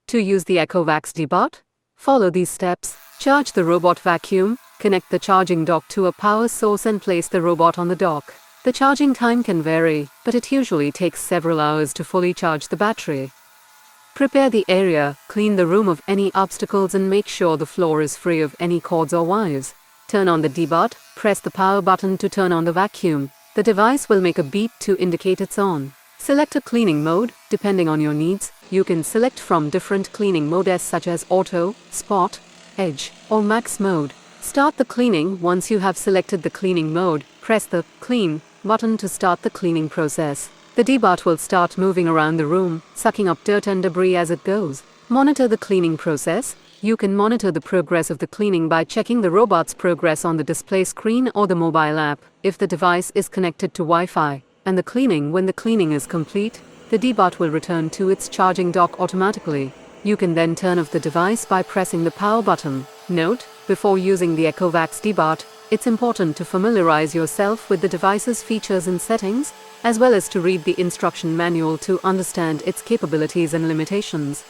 To use the ECOVACS DEEBOT, follow these steps. Charge the robot vacuum, connect the charging dock to a power source and place the robot on the dock. The charging time can vary, but it usually takes several hours to fully charge the battery. Prepare the area, clean the room of any obstacles and make sure the floor is free of any cords or wires. Turn on the DEEBOT, press the power button to turn on the vacuum. The device will make a beep to indicate it's on. Select a cleaning mode, depending on your needs. You can select from different cleaning modes such as Auto, Spot, Edge, or Max mode. Start the cleaning. Once you have selected the cleaning mode, press the Clean button to start the cleaning process. The DEEBOT will start moving around the room, sucking up dirt and debris as it goes. Monitor the cleaning process. You can monitor the progress of the cleaning by checking the robot's progress on the display screen or the mobile app, if the device is connected to Wi-Fi. And the cleaning. When the cleaning is complete, the DEEBOT will return to its charging dock automatically. You can then turn off the device by pressing the power button. Note: before using the ECOVACS DEEBOT, it's important to familiarize yourself with the device's features and settings, as well as to read the instruction manual to understand its capabilities and limitations.